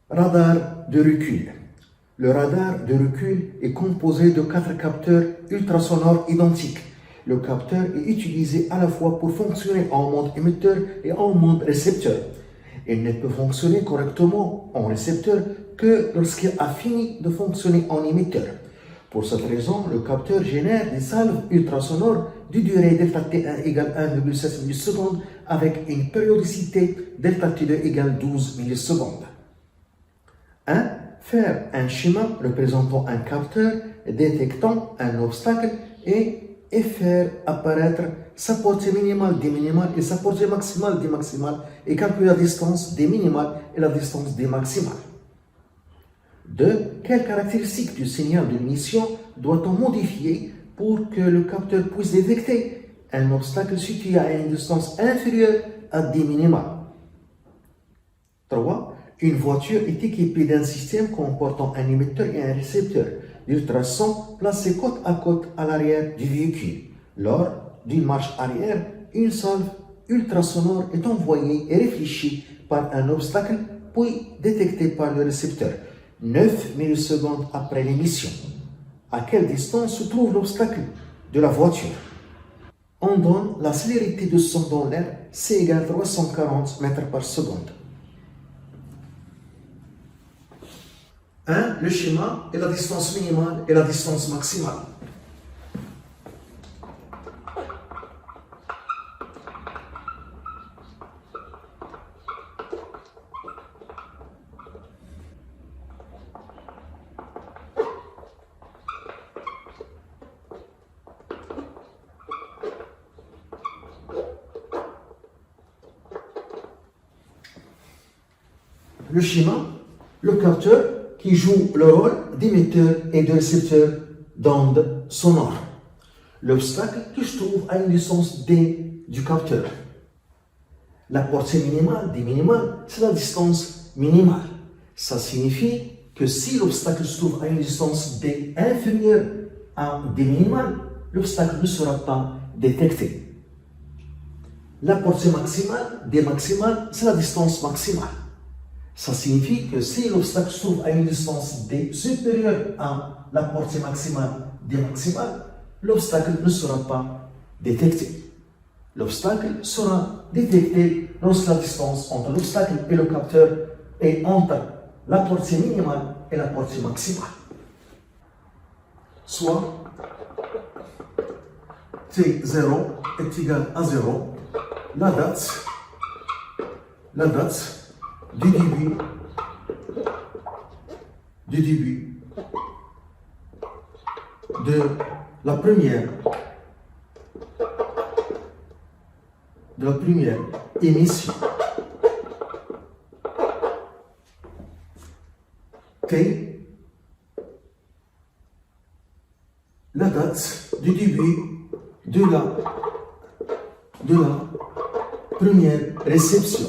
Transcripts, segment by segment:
Radar de recul. Le radar de recul est composé de 4 capteurs ultrasonores identiques. Le capteur est utilisé à la fois pour fonctionner en mode émetteur et en mode récepteur. Il ne peut fonctionner correctement en récepteur que lorsqu'il a fini de fonctionner en émetteur. Pour cette raison, le capteur génère des salves ultrasonores de durée delta T1 égale 1,7 millisecondes avec une périodicité delta T2 égale 12 millisecondes. 1. Faire un schéma représentant un capteur détectant un obstacle et faire apparaître sa portée minimale des minimales et sa portée maximale des maximales et calculer la distance des minimales et la distance des maximales. 2. Quelles caractéristiques du signal de l'émission doit-on modifier pour que le capteur puisse détecter un obstacle situé à une distance inférieure à 10 minimales? 3. Une voiture est équipée d'un système comportant un émetteur et un récepteur d'ultrasons placés côte à l'arrière du véhicule. Lors d'une marche arrière, une salve ultrasonore est envoyée et réfléchie par un obstacle, puis détectée par le récepteur 9 millisecondes après l'émission. À quelle distance se trouve l'obstacle de la voiture? On donne la célérité de son dans l'air, C égale 340 mètres par seconde. 1. Le schéma et la distance minimale et la distance maximale. Le schéma, le capteur qui joue le rôle d'émetteur et de récepteur d'ondes sonores. L'obstacle qui se trouve à une distance D du capteur. La portée minimale des minimales, c'est la distance minimale. Ça signifie que si l'obstacle se trouve à une distance D inférieure à D minimale, l'obstacle ne sera pas détecté. La portée maximale des maximales, c'est la distance maximale. Ça signifie que si l'obstacle se trouve à une distance D supérieure à la portée maximale des maximales, l'obstacle ne sera pas détecté. L'obstacle sera détecté lorsque la distance entre l'obstacle et le capteur est entre la portée minimale et la portée maximale. Soit T0 est égal à 0, la date du début de la première émission. T, la date du début de la première réception.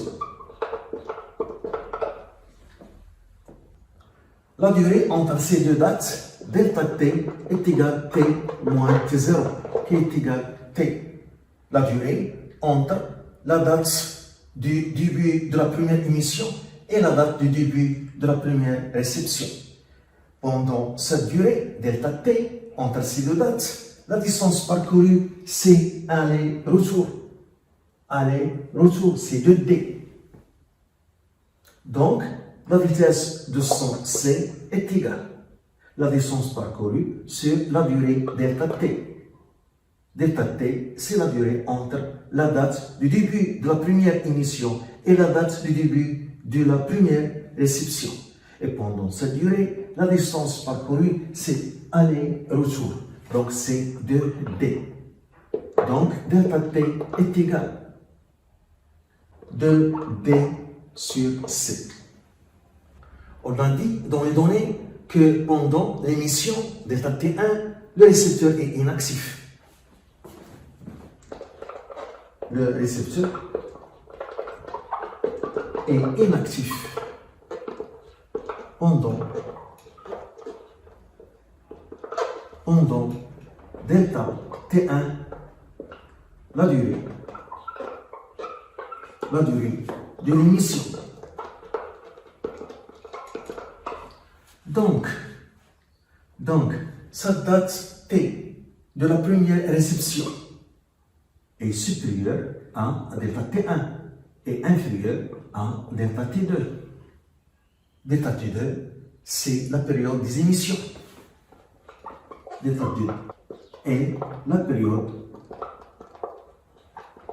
La durée entre ces deux dates, delta T, est égale T moins T0, qui est égal T. La durée entre la date du début de la première émission et la date du début de la première réception. Pendant cette durée, delta T, entre ces deux dates, la distance parcourue, c'est aller-retour. Aller-retour, c'est 2D. Donc, la vitesse de son C est égale. La distance parcourue sur la durée delta T. Delta T, c'est la durée entre la date du début de la première émission et la date du début de la première réception. Et pendant cette durée, la distance parcourue, c'est aller-retour. Donc, c'est 2D. Donc, delta T est égal 2D sur C. On a dit dans les données que pendant l'émission delta T1, le récepteur est inactif. Le récepteur est inactif pendant delta T1, la durée de l'émission. Donc, sa date T de la première réception est supérieure à delta T1 et inférieure à delta T2. Delta T2, c'est la période des émissions. Delta T2 est la période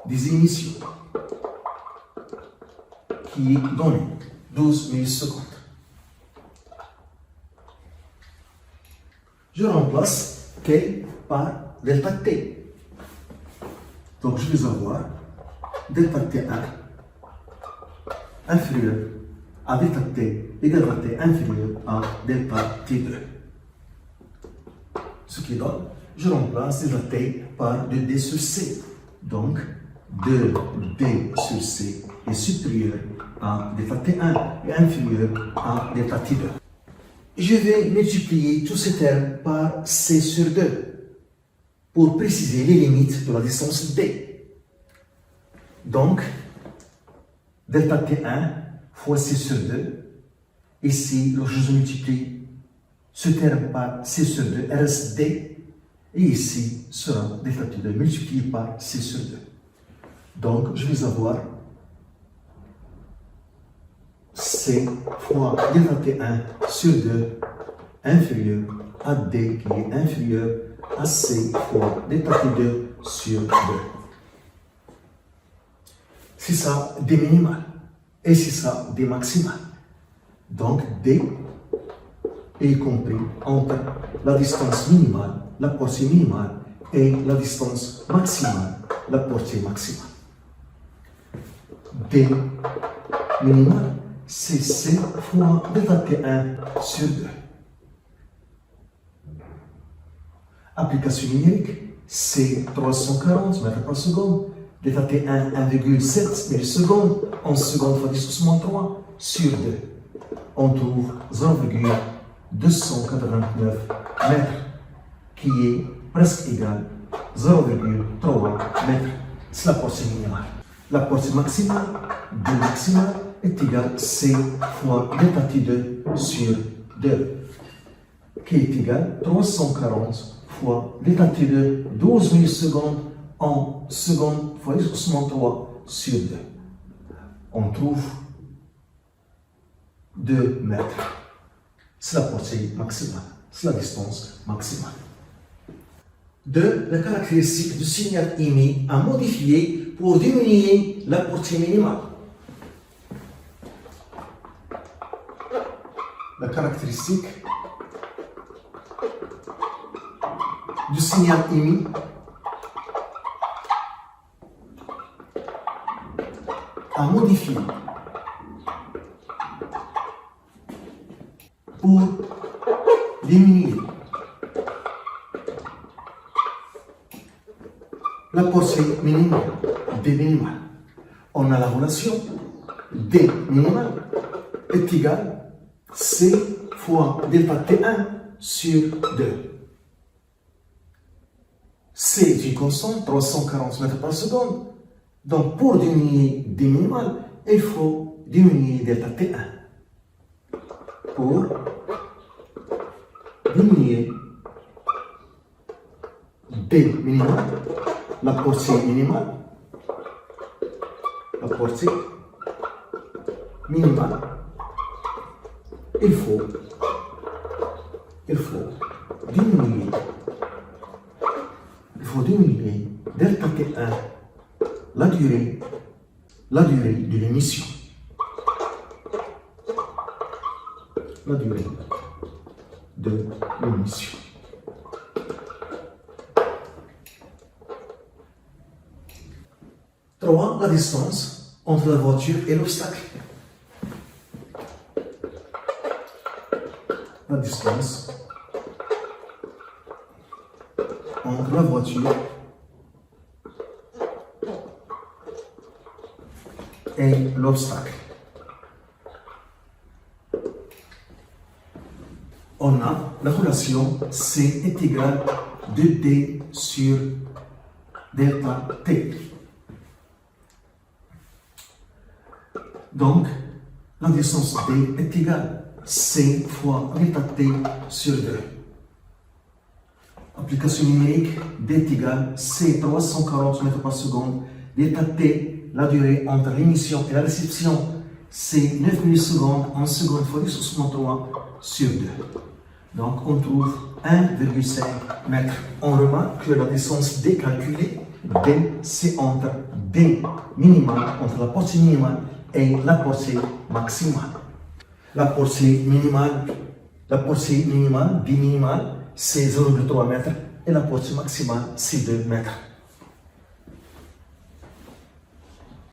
des émissions qui est donnée 12 millisecondes. Je remplace T par delta T. Donc je vais avoir delta T1 inférieur à delta T et delta T inférieur à delta T2. Ce qui donne, je remplace delta T par 2D sur C. Donc 2D sur C est supérieur à delta T1 et inférieur à delta T2. Je vais multiplier tous ces termes par C sur 2 pour préciser les limites de la distance D. Donc, delta T1 fois C sur 2, ici, lorsque je multiplie ce terme par C sur 2, il reste D, et ici sera delta T2 multiplié par C sur 2. Donc, je vais avoir C fois delta T1 sur 2 inférieur à D qui est inférieur à C fois delta T2 sur 2. C'est ça D minimal et c'est ça D maximal. Donc D est compris entre la distance minimale, la portée minimale et la distance maximale, la portée maximale. D minimal, c'est C fois delta T1 sur 2. Application numérique, c'est 340 mètres par seconde, delta T1 1,7 millisecondes, en seconde fois 10 moins 3 sur 2. On trouve 0,289 mètres, qui est presque égal à 0,3 mètres. C'est la portée minimale. La portée maximale, D maximale, est égale à C fois delta T2 sur 2, qui est égal à 340 fois delta T2, 12 millisecondes en seconde fois 10 moins 3 sur 2. On trouve 2 mètres. C'est la portée maximale, c'est la distance maximale. 2. La caractéristique du signal émis à modifier pour diminuer la portée minimale. La caractéristique du signal émis à modifier pour diminuer la portée minimale, D minimale. On a la relation D minimale est égale à C fois delta T1 sur 2. C est une constante, 340 mètres par seconde. Donc, pour diminuer D minimal, il faut diminuer delta T1. Pour diminuer D minimal, la portée minimale, il faut diminuer delta T1, la durée de l'émission. La durée de l'émission. Trois, la distance entre la voiture et l'obstacle. La distance entre la voiture et l'obstacle. On a la relation C est égale à 2D sur delta T. Donc, la distance D est égale à C fois l'état T sur 2. Application numérique, D est égal C 340 mètres par seconde. L'état T, la durée entre l'émission et la réception, c'est 9 millisecondes en seconde fois 10 sur 3 sur 2. Donc on trouve 1,5 mètres. On remarque que la distance D calculée, D, c'est entre D minimale, entre la portée minimale et la portée maximale. La portée minimale, D minimale, c'est 0,3 mètres et la portée maximale, c'est 2 mètres.